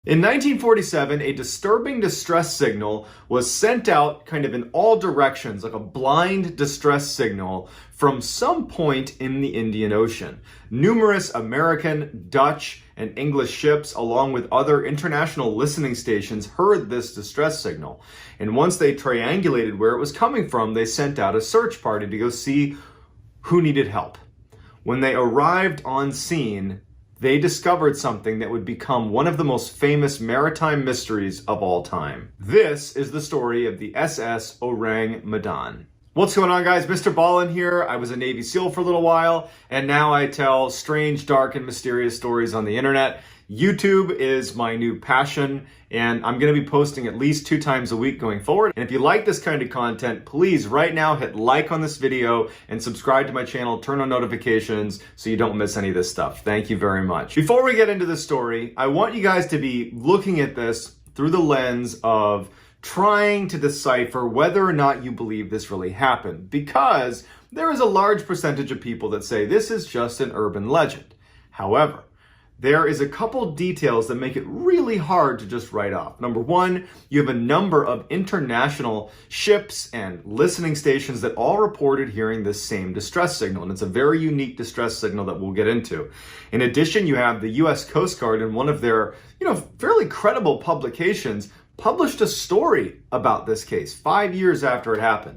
In 1947, a disturbing distress signal was sent out kind of in all directions, like a blind distress signal from some point in the Indian Ocean. Numerous American, Dutch, and English ships, along with other international listening stations, heard this distress signal. And once they triangulated where it was coming from, they sent out a search party to go see who needed help. When they arrived on scene, they discovered something that would become one of the most famous maritime mysteries of all time. This is the story of the SS Ourang Medan. What's going on, guys? Mr. Ballin here. I was a Navy SEAL for a little while, and now I tell strange, dark, and mysterious stories on the internet. YouTube is my new passion, and I'm going to be posting at least 2 times a week going forward. And if you like this kind of content, please right now hit like on this video and subscribe to my channel, turn on notifications so you don't miss any of this stuff. Thank you very much. Before we get into the story, I want you guys to be looking at this through the lens of trying to decipher whether or not you believe this really happened, because there is a large percentage of people that say this is just an urban legend. However, there is a couple details that make it really hard to just write off. Number one, you have a number of international ships and listening stations that all reported hearing this same distress signal, and it's a very unique distress signal that we'll get into. In addition, you have the US Coast Guard in one of their, fairly credible publications published a story about this case 5 years after it happened.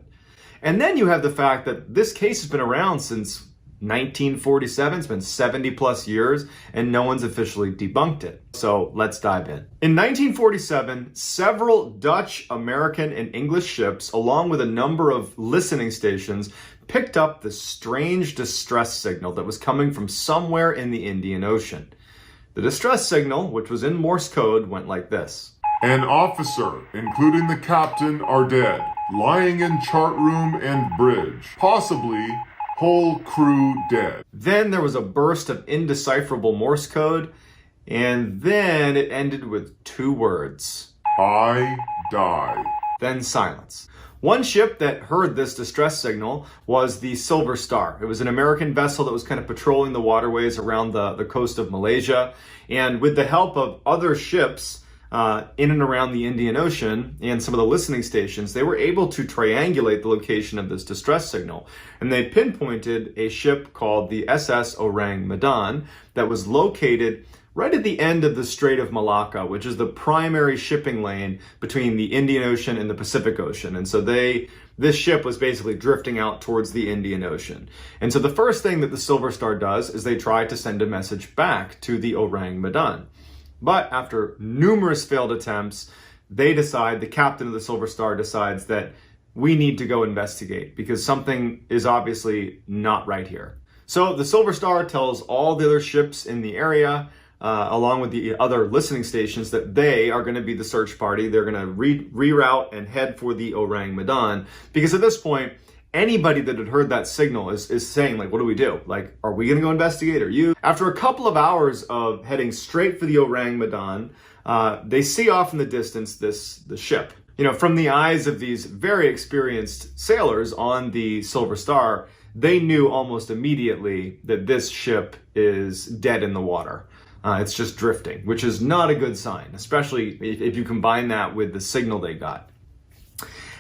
And then you have the fact that this case has been around since 1947, it's been 70 plus years, and no one's officially debunked it. So let's dive in. In 1947, several Dutch, American, and English ships, along with a number of listening stations, picked up the strange distress signal that was coming from somewhere in the Indian Ocean. The distress signal, which was in Morse code, went like this. An officer, including the captain, are dead, lying in chart room and bridge, possibly whole crew dead. Then there was a burst of indecipherable Morse code, and then it ended with 2 words. I die. Then silence. One ship that heard this distress signal was the Silver Star. It was an American vessel that was kind of patrolling the waterways around the coast of Malaysia, and with the help of other ships in and around the Indian Ocean and some of the listening stations, they were able to triangulate the location of this distress signal. And they pinpointed a ship called the SS Ourang Medan that was located right at the end of the Strait of Malacca, which is the primary shipping lane between the Indian Ocean and the Pacific Ocean. And so this ship was basically drifting out towards the Indian Ocean. And so the first thing that the Silver Star does is they try to send a message back to the Ourang Medan. But after numerous failed attempts, the captain of the Silver Star decides that we need to go investigate because something is obviously not right here. So the Silver Star tells all the other ships in the area, along with the other listening stations, that they are going to be the search party. They're going to reroute and head for the Ourang Medan, because at this point, anybody that had heard that signal is saying, like, what do we do? Like, are we going to go investigate? Are you? After a couple of hours of heading straight for the Ourang Medan, they see off in the distance the ship. From the eyes of these very experienced sailors on the Silver Star, they knew almost immediately that this ship is dead in the water. It's just drifting, which is not a good sign, especially if you combine that with the signal they got.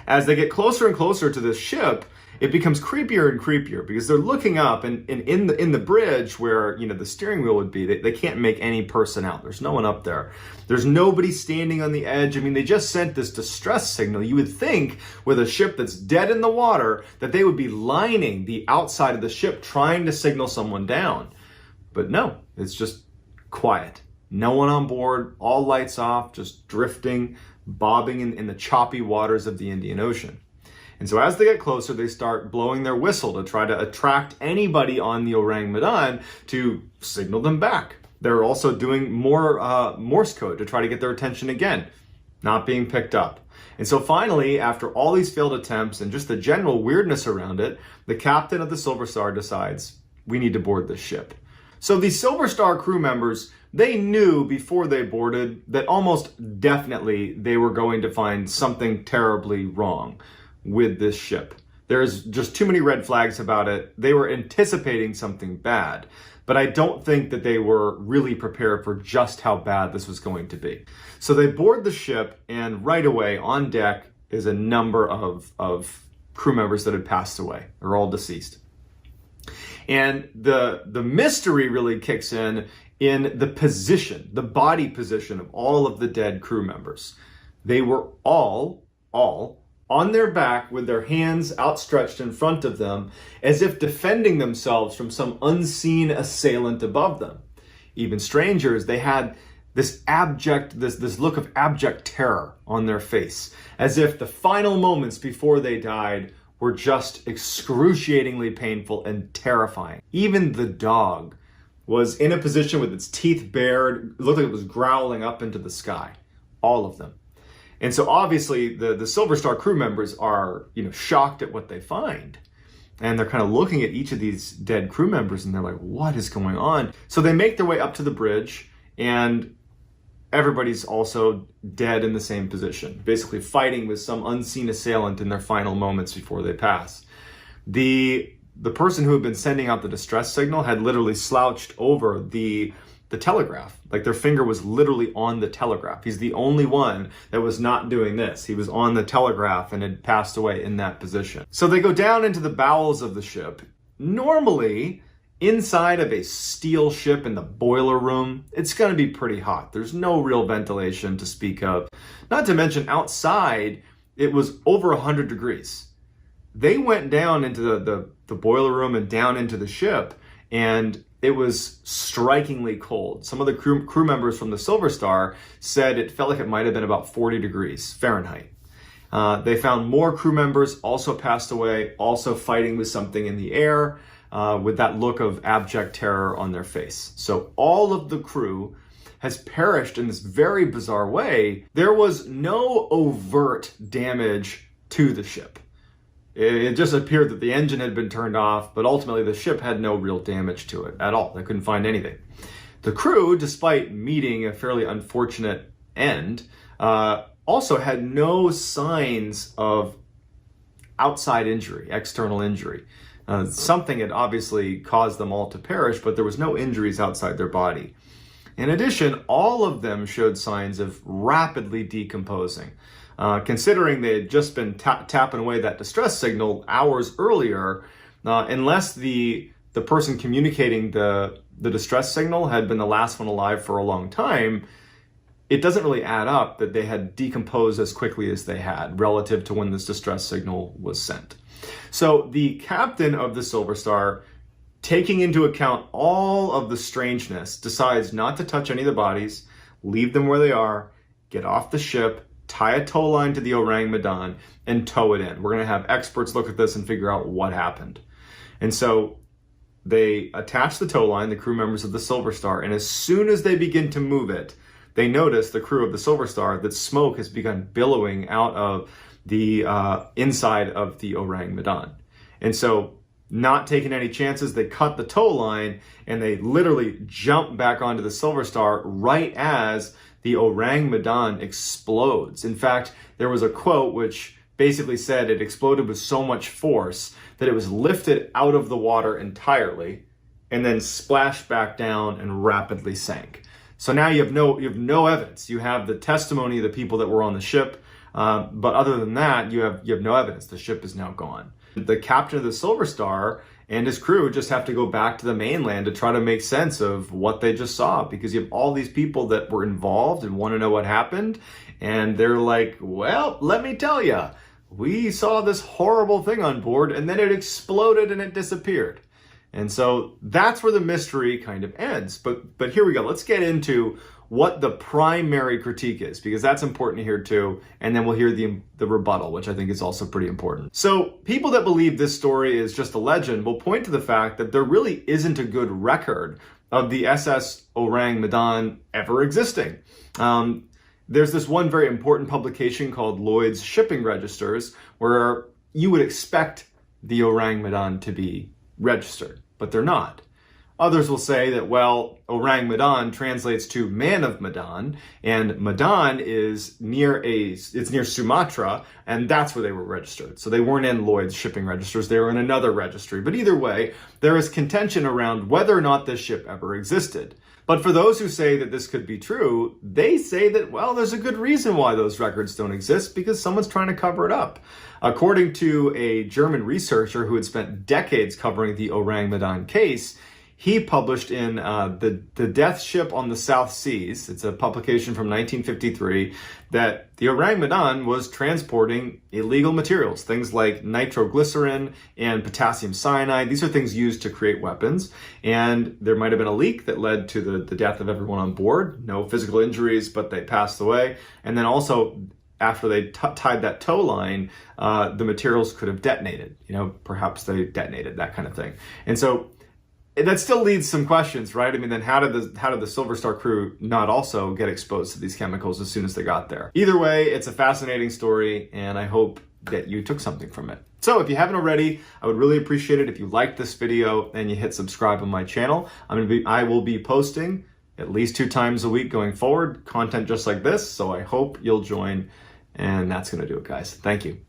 As they get closer and closer to this ship, it becomes creepier and creepier because they're looking up, and in the bridge where the steering wheel would be, they can't make any person out. There's no one up there. There's nobody standing on the edge. I mean, they just sent this distress signal. You would think with a ship that's dead in the water that they would be lining the outside of the ship trying to signal someone down. But no, it's just quiet. No one on board, all lights off, just drifting, bobbing in the choppy waters of the Indian Ocean. And so as they get closer, they start blowing their whistle to try to attract anybody on the Ourang Medan to signal them back. They're also doing more Morse code to try to get their attention again, not being picked up. And so finally, after all these failed attempts and just the general weirdness around it, the captain of the Silver Star decides, we need to board this ship. So these Silver Star crew members, they knew before they boarded that almost definitely they were going to find something terribly wrong with this ship. There's just too many red flags about it. They were anticipating something bad. but I don't think that they were really prepared for just how bad this was going to be. So they board the ship, and right away on deck is a number of crew members that had passed away. They're all deceased. And the mystery really kicks in the position, the body position of all of the dead crew members. They were all on their back with their hands outstretched in front of them, as if defending themselves from some unseen assailant above them. Even strangers, they had this look of abject terror on their face, as if the final moments before they died were just excruciatingly painful and terrifying. Even the dog was in a position with its teeth bared. It looked like it was growling up into the sky. All of them. And so obviously the Silver Star crew members are, shocked at what they find. And they're kind of looking at each of these dead crew members and they're like, what is going on? So they make their way up to the bridge, and everybody's also dead in the same position, basically fighting with some unseen assailant in their final moments before they pass. The person who had been sending out the distress signal had literally slouched over the telegraph. Like, their finger was literally on the telegraph. He's the only one that was not doing this. He was on the telegraph and had passed away in that position. So they go down into the bowels of the ship. Normally, inside of a steel ship in the boiler room, it's going to be pretty hot. There's no real ventilation to speak of. Not to mention outside, it was over 100 degrees. They went down into the boiler room and down into the ship, and it was strikingly cold. Some of the crew members from the Silver Star said it felt like it might have been about 40 degrees Fahrenheit. They found more crew members also passed away, also fighting with something in the air, with that look of abject terror on their face. So all of the crew has perished in this very bizarre way. There was no overt damage to the ship. It just appeared that the engine had been turned off, but ultimately the ship had no real damage to it at all. They couldn't find anything. The crew, despite meeting a fairly unfortunate end, also had no signs of outside injury, external injury. Something had obviously caused them all to perish, but there was no injuries outside their body. In addition, all of them showed signs of rapidly decomposing. Considering they had just been tapping away that distress signal hours earlier, unless the person communicating the distress signal had been the last one alive for a long time, it doesn't really add up that they had decomposed as quickly as they had relative to when this distress signal was sent. So the captain of the Silver Star, taking into account all of the strangeness, decides not to touch any of the bodies, leave them where they are, get off the ship, tie a tow line to the Ourang Medan, and tow it in. We're going to have experts look at this and figure out what happened. And so they attach the tow line, the crew members of the Silver Star, and as soon as they begin to move it, they notice, the crew of the Silver Star, that smoke has begun billowing out of the inside of the Ourang Medan. And so, not taking any chances, they cut the tow line and they literally jump back onto the Silver Star right as the Ourang Medan explodes. In fact, there was a quote which basically said it exploded with so much force that it was lifted out of the water entirely and then splashed back down and rapidly sank. So now you have no evidence. You have the testimony of the people that were on the ship, but other than that, you have no evidence. The ship is now gone. The captain of the Silver Star and his crew just have to go back to the mainland to try to make sense of what they just saw, because you have all these people that were involved and want to know what happened, and they're like, well, let me tell you, we saw this horrible thing on board and then it exploded and it disappeared. And so that's where the mystery kind of ends. But here we go. Let's get into what the primary critique is, because that's important here too. And then we'll hear the rebuttal, which I think is also pretty important. So people that believe this story is just a legend will point to the fact that there really isn't a good record of the SS Ourang Medan ever existing. There's this one very important publication called Lloyd's Shipping Registers, where you would expect the Ourang Medan to be registered, but they're not. Others will say that, well, Ourang Medan translates to man of Medan, and Medan is near Sumatra, and that's where they were registered. So they weren't in Lloyd's shipping registers, they were in another registry. But either way, there is contention around whether or not this ship ever existed. But for those who say that this could be true, they say that, well, there's a good reason why those records don't exist, because someone's trying to cover it up. According to a German researcher who had spent decades covering the Ourang Medan case, he published in the Death Ship on the South Seas, it's a publication from 1953, that the Ourang Medan was transporting illegal materials, things like nitroglycerin and potassium cyanide. These are things used to create weapons. And there might have been a leak that led to the death of everyone on board. No physical injuries, but they passed away. And then also, after they tied that tow line, the materials could have detonated. Perhaps they detonated, that kind of thing. And so that still leads some questions, right? I mean, then how did the Silver Star crew not also get exposed to these chemicals as soon as they got there? Either way, it's a fascinating story, and I hope that you took something from it. So if you haven't already, I would really appreciate it if you liked this video and you hit subscribe on my channel. I will be posting at least 2 times a week going forward, content just like this, so I hope you'll join, and that's going to do it, guys. Thank you.